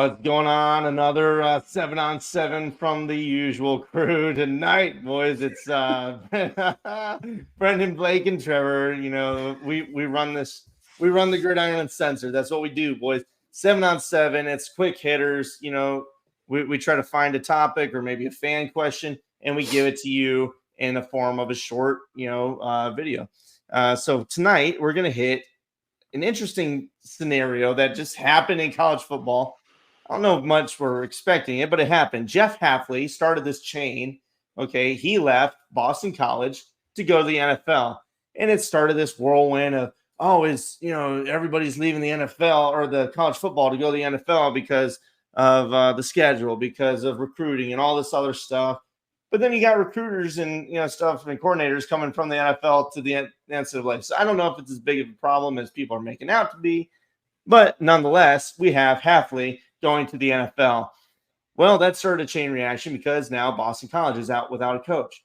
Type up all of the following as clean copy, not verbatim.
What's going on? Another 7-on-7 from the usual crew tonight, boys. It's Brendan, Blake, and Trevor. You know, we run this. We run the Gridiron Uncensored. That's what we do, boys. 7-on-7. It's quick hitters. You know, we try to find a topic or maybe a fan question, and we give it to you in the form of a short, video. So tonight we're gonna hit an interesting scenario that just happened in college football. I don't know if much we're expecting it, but it happened. Jeff Hafley started this chain. Okay, he left Boston College to go to the NFL, and it started this whirlwind of everybody's leaving the NFL or the college football to go to the NFL because of the schedule, because of recruiting and all this other stuff. But then you got recruiters and stuff and coordinators coming from the NFL to the NCAA. So I don't know if it's as big of a problem as people are making out to be, but nonetheless, we have Hafley going to the NFL. Well, that started a chain reaction because now Boston College is out without a coach.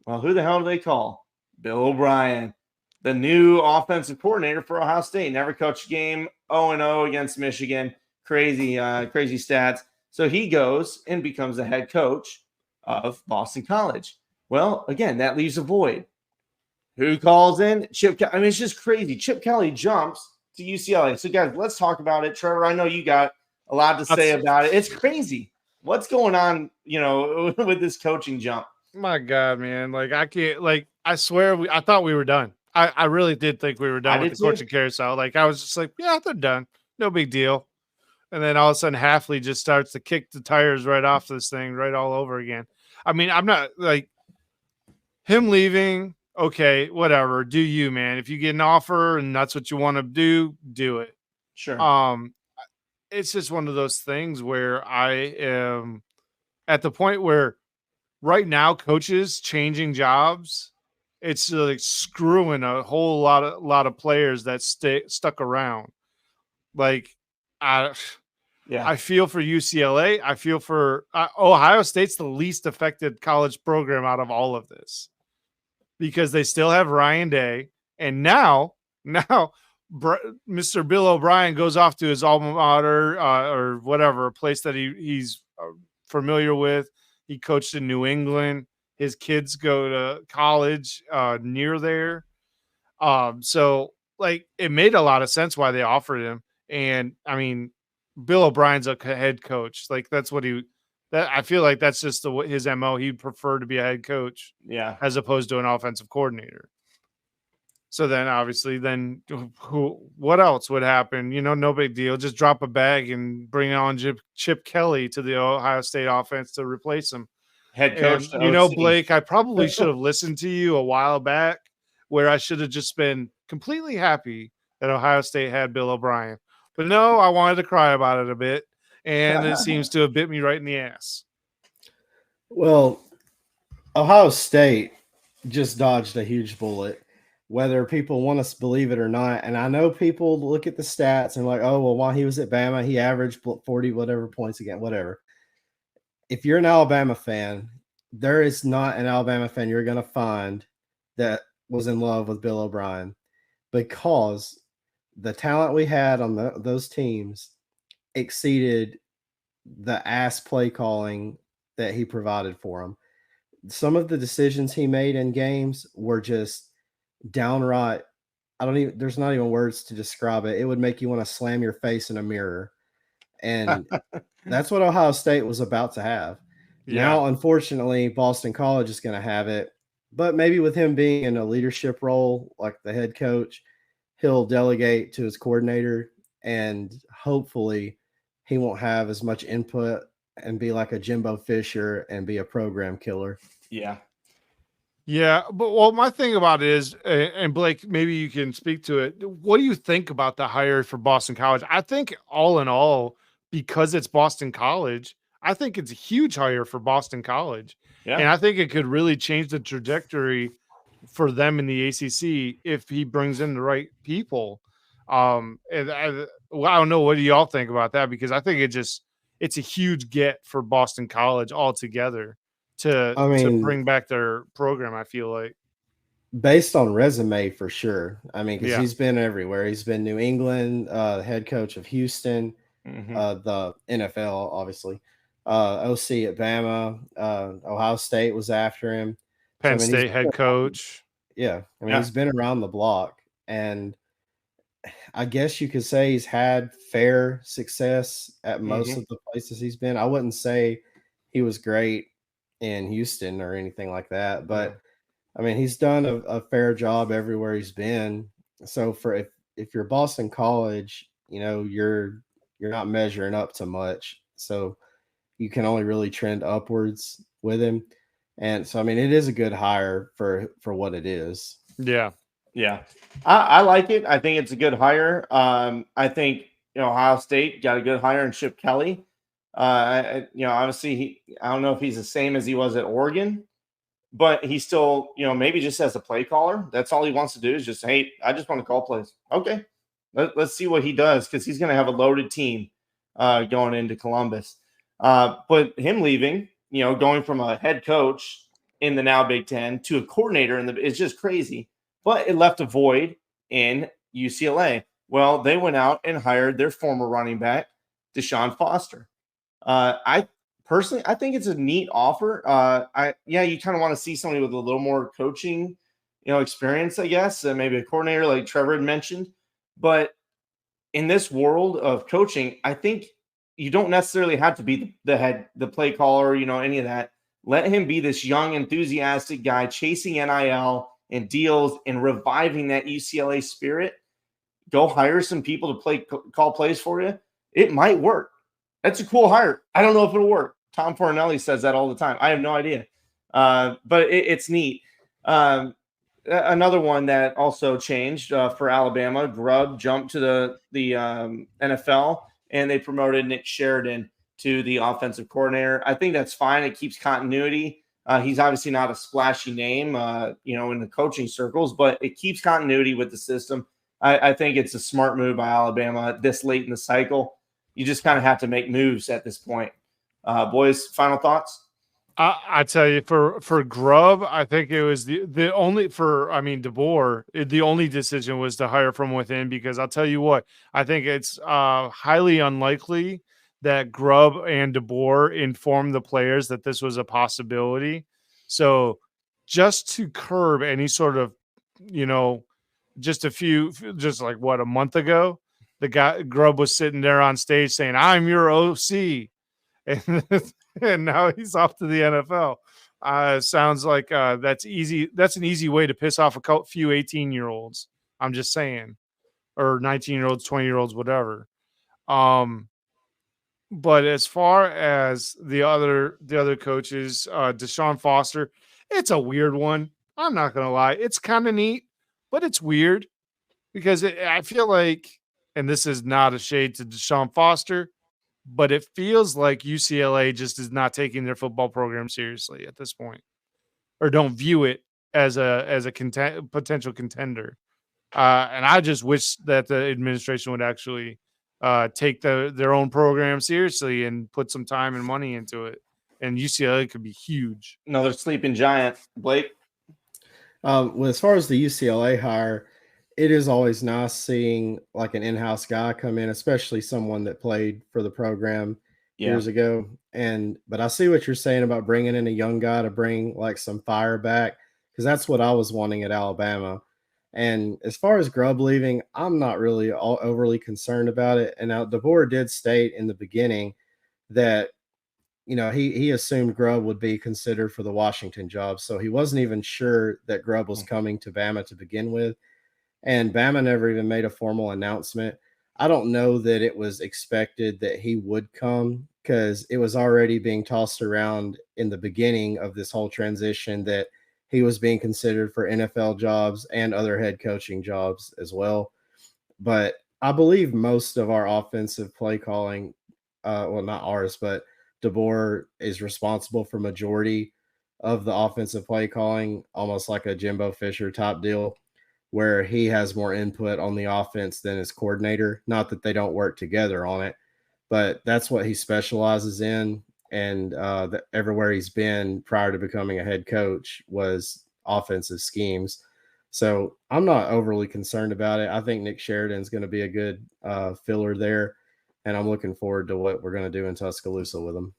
Well, who the hell do they call? Bill O'Brien, the new offensive coordinator for Ohio State. Never coached a game, 0-0 against Michigan. Crazy stats. So he goes and becomes the head coach of Boston College. Well, again, that leaves a void. Who calls in? Chip Kelly. I mean, it's just crazy. Chip Kelly jumps to UCLA. So, guys, let's talk about it. Trevor, I know you got a lot to say about it. It's crazy. What's going on, with this coaching jump? My God, man. I swear, I thought we were done. I really did think we were done with the coaching carousel. I was just like, yeah, they're done. No big deal. And then all of a sudden, Hafley just starts to kick the tires right off this thing right all over again. I mean, I'm not him leaving. Okay, whatever. Do you, man? If you get an offer and that's what you want to do it. Sure. It's just one of those things where I am at the point where right now coaches changing jobs, it's like screwing a whole lot of players that stuck around. I feel for UCLA. I feel for Ohio State's the least affected college program out of all of this because they still have Ryan Day. And now Mr. Bill O'Brien goes off to his alma mater or whatever, a place that he's familiar with. He coached in New England. His kids go to college near there. So it made a lot of sense why they offered him. And I mean, Bill O'Brien's a head coach. That's what I feel like that's just his MO. He'd prefer to be a head coach, as opposed to an offensive coordinator. So then, obviously, what else would happen? No big deal. Just drop a bag and bring on Chip Kelly to the Ohio State offense to replace him. Head coach. Blake, I probably should have listened to you a while back, where I should have just been completely happy that Ohio State had Bill O'Brien. But no, I wanted to cry about it a bit, and it seems to have bit me right in the ass. Well, Ohio State just dodged a huge bullet, whether people want to believe it or not. And I know people look at the stats and oh, well, while he was at Bama, he averaged 40 whatever points again, whatever. If you're an Alabama fan, there is not an Alabama fan you're going to find that was in love with Bill O'Brien, because the talent we had on those teams exceeded the ass play calling that he provided for them. Some of the decisions he made in games were just downright. There's not even words to describe it. It would make you want to slam your face in a mirror. And that's what Ohio State was about to have. Yeah. Now, unfortunately, Boston College is going to have it. But maybe with him being in a leadership role, like the head coach, he'll delegate to his coordinator, and hopefully he won't have as much input and be like a Jimbo Fisher and be a program killer. Yeah. Yeah. But my thing about it is, and Blake, maybe you can speak to it. What do you think about the hire for Boston College? I think all in all, because it's Boston College, I think it's a huge hire for Boston College. Yeah. And I think it could really change the trajectory for them in the ACC if he brings in the right people. And I don't know. What do y'all think about that? Because I think it's a huge get for Boston College altogether to bring back their program. I feel like based on resume for sure. I mean, because he's been everywhere. He's been New England, head coach of Houston. the NFL, obviously. OC at Bama, Ohio State was after him. Penn State head coach. He's been around the block, and I guess you could say he's had fair success at most of the places he's been. I wouldn't say he was great in Houston or anything like that, but I mean, he's done a fair job everywhere he's been. So if you're Boston College, you're not measuring up to much. So you can only really trend upwards with him. And so, I mean, it is a good hire for what it is. Yeah. Yeah. I like it. I think it's a good hire. I think, Ohio State got a good hire in Chip Kelly. Obviously I don't know if he's the same as he was at Oregon, but he still, maybe just as a play caller, that's all he wants to do is just, hey, I just want to call plays. Okay. Let's see what he does, because he's going to have a loaded team going into Columbus. But him leaving, going from a head coach in the now Big Ten to a coordinator it's just crazy. But it left a void in UCLA. Well, they went out and hired their former running back, Deshaun Foster. I think it's a neat offer. You kind of want to see somebody with a little more coaching, experience, I guess, maybe a coordinator like Trevor had mentioned. But in this world of coaching, I think you don't necessarily have to be the play caller, any of that. Let him be this young, enthusiastic guy chasing NIL and deals and reviving that UCLA spirit. Go hire some people to call plays for you. It might work. That's a cool hire. I don't know if it'll work. Tom Fornelli says that all the time. I have no idea. But it's neat. Another one that also changed for Alabama, Grubb jumped to the NFL, and they promoted Nick Sheridan to the offensive coordinator. I think that's fine. It keeps continuity. He's obviously not a splashy name, in the coaching circles, but it keeps continuity with the system. I think it's a smart move by Alabama this late in the cycle. You just kind of have to make moves at this point. Boys, final thoughts? I tell you, for Grubb, I think it was the only DeBoer. The only decision was to hire from within, because I'll tell you what, I think it's highly unlikely that Grubb and DeBoer informed the players that this was a possibility. So just to curb any sort of, just a month ago, the guy Grubb was sitting there on stage saying, "I'm your OC." And now he's off to the NFL. Sounds like that's easy. That's an easy way to piss off a few 18-year-olds. I'm just saying, or 19-year-olds, 20-year-olds, whatever. But as far as the other coaches, Deshaun Foster, it's a weird one. I'm not gonna lie, it's kind of neat, but it's weird because I feel like, and this is not a shade to Deshaun Foster, but it feels like UCLA just is not taking their football program seriously at this point, or don't view it as a potential contender. And I just wish that the administration would actually take their own program seriously and put some time and money into it. And UCLA could be huge. Another sleeping giant, Blake. Well, as far as the UCLA hire, it is always nice seeing like an in-house guy come in, especially someone that played for the program years ago. But I see what you're saying about bringing in a young guy to bring like some fire back, because that's what I was wanting at Alabama. And as far as Grubb leaving, I'm not really overly concerned about it. And now DeBoer did state in the beginning that, he assumed Grubb would be considered for the Washington job. So he wasn't even sure that Grubb was coming to Bama to begin with. And Bama never even made a formal announcement. I don't know that it was expected that he would come, because it was already being tossed around in the beginning of this whole transition that he was being considered for NFL jobs and other head coaching jobs as well. But I believe most of our offensive play calling, not ours, but DeBoer is responsible for majority of the offensive play calling, almost like a Jimbo Fisher type deal, where he has more input on the offense than his coordinator. Not that they don't work together on it, but that's what he specializes in. And everywhere he's been prior to becoming a head coach was offensive schemes. So I'm not overly concerned about it. I think Nick Sheridan's going to be a good filler there. and I'm looking forward to what we're going to do in Tuscaloosa with him.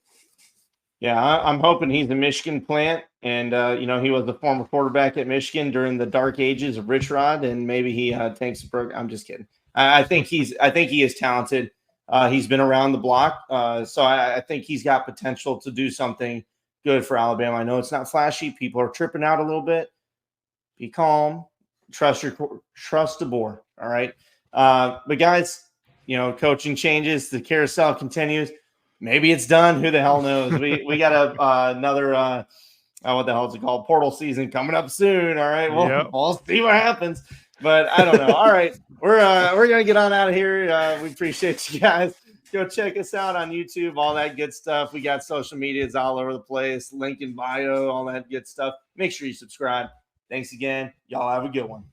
Yeah, I'm hoping he's a Michigan plant, and he was the former quarterback at Michigan during the dark ages of Rich Rod, and maybe he takes the program. I'm just kidding. I think he is talented. He's been around the block, so I think he's got potential to do something good for Alabama. I know it's not flashy. People are tripping out a little bit. Be calm. Trust the board. All right, but guys, coaching changes. The carousel continues. Maybe it's done. Who the hell knows? We got another what the hell is it called? Portal season coming up soon. All right, we'll see what happens. But I don't know. All right, we're gonna get on out of here. We appreciate you guys. Go check us out on YouTube, all that good stuff. We got social medias all over the place, link in bio, all that good stuff. Make sure you subscribe. Thanks again. Y'all have a good one.